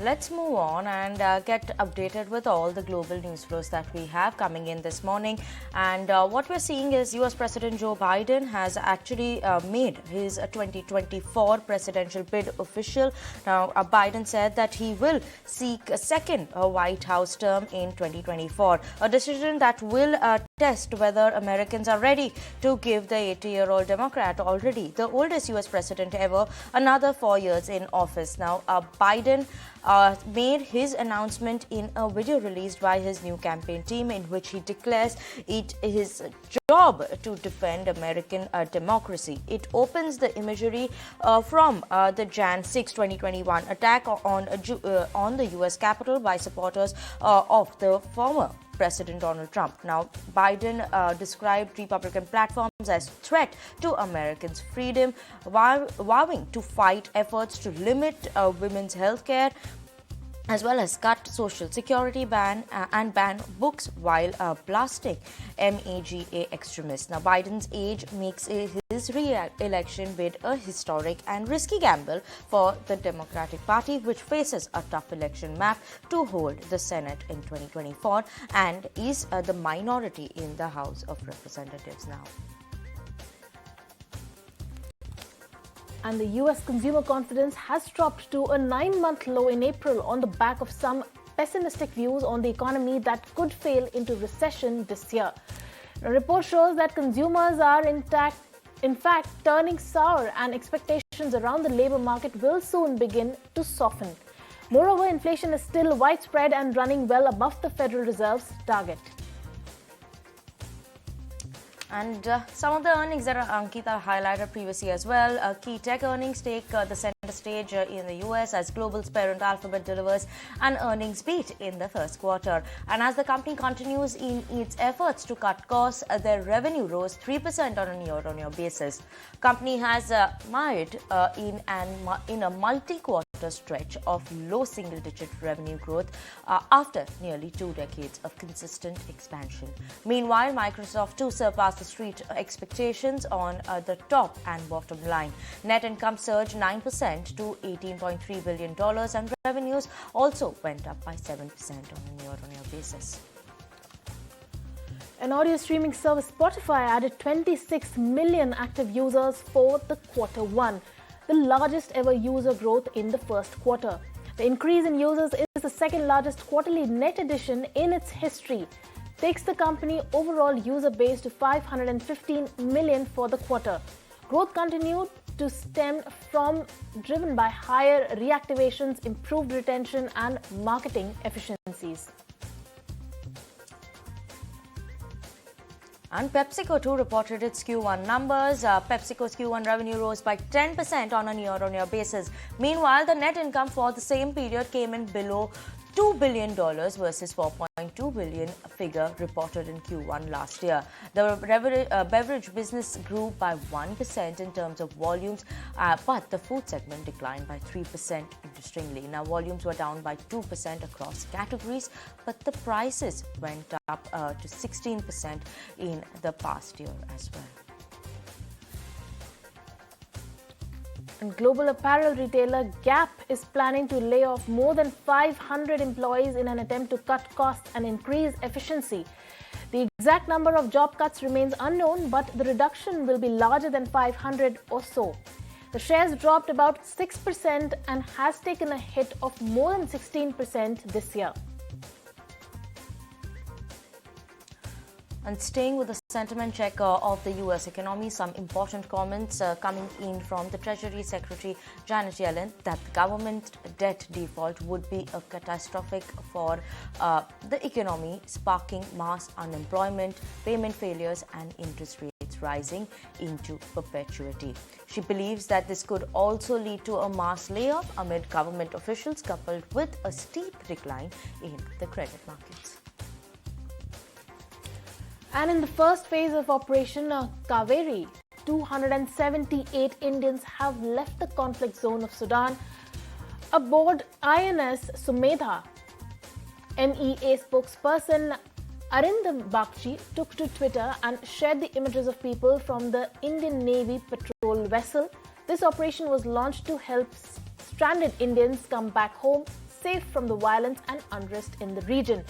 Let's move on and get updated with all the global news flows that we have coming in this morning. And what we're seeing is US President Joe Biden has actually made his 2024 presidential bid official. Now, Biden said that he will seek a second White House term in 2024, a decision that will test whether Americans are ready to give the 80-year-old Democrat, already the oldest US president ever, another 4 years in office. Now, Biden made his announcement in a video released by his new campaign team, in which he declares it his job to defend American democracy. It opens the imagery from the Jan 6, 2021 attack on the US Capitol by supporters of the former President Donald Trump. Now, Biden described Republican platforms as threat to Americans' freedom, vowing to fight efforts to limit women's health care, as well as cut Social Security ban books while blasting MAGA extremists. Now, Biden's age makes his re-election bid a historic and risky gamble for the Democratic Party, which faces a tough election map to hold the Senate in 2024 and is the minority in the House of Representatives now. And the US consumer confidence has dropped to a 9-month low in April on the back of some pessimistic views on the economy that could fail into recession this year. A report shows that consumers are in fact turning sour, and expectations around the labor market will soon begin to soften. Moreover, inflation is still widespread and running well above the Federal Reserve's target. And some of the earnings that Ankita highlighted previously as well. Key tech earnings take the center stage in the US as global's parent Alphabet delivers an earnings beat in the first quarter. And as the company continues in its efforts to cut costs, their revenue rose 3% on a year-on-year basis. Company has mired in a multi-quarter stretch of low single-digit revenue growth after nearly 2 decades of consistent expansion. Meanwhile, Microsoft too surpassed the street expectations on the top and bottom line. Net income surged 9% to $18.3 billion, and revenues also went up by 7% on a year-on-year basis. An audio streaming service, Spotify, added 26 million active users for the quarter one, the largest ever user growth in the first quarter. The increase in users is the second largest quarterly net addition in its history, takes the company overall user base to 515 million for the quarter. Growth continued to stem from driven by higher reactivations, improved retention and marketing efficiencies. And Pepsico too reported its Q1 numbers. Pepsico's Q1 revenue rose by 10% on a year-on-year basis. Meanwhile, the net income for the same period came in below $2 billion versus $4.2 billion figure reported in Q1 last year. The beverage business grew by 1% in terms of volumes, but the food segment declined by 3%, interestingly. Now, volumes were down by 2% across categories, but the prices went up to 16% in the past year as well. And global apparel retailer Gap is planning to lay off more than 500 employees in an attempt to cut costs and increase efficiency. The exact number of job cuts remains unknown, but the reduction will be larger than 500 or so. The shares dropped about 6% and has taken a hit of more than 16% this year. And staying with the sentiment check of the U.S. economy, some important comments coming in from the Treasury Secretary Janet Yellen that the government debt default would be a catastrophic for the economy, sparking mass unemployment, payment failures and interest rates rising into perpetuity. She believes that this could also lead to a mass layoff amid government officials, coupled with a steep decline in the credit markets. And in the first phase of Operation Kaveri, 278 Indians have left the conflict zone of Sudan aboard INS Sumedha. MEA spokesperson Arindam Bakshi took to Twitter and shared the images of people from the Indian Navy patrol vessel. This operation was launched to help stranded Indians come back home safe from the violence and unrest in the region.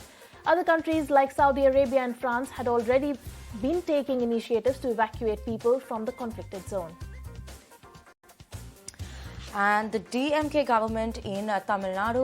Other countries like Saudi Arabia and France had already been taking initiatives to evacuate people from the conflicted zone. And the DMK government in Tamil Nadu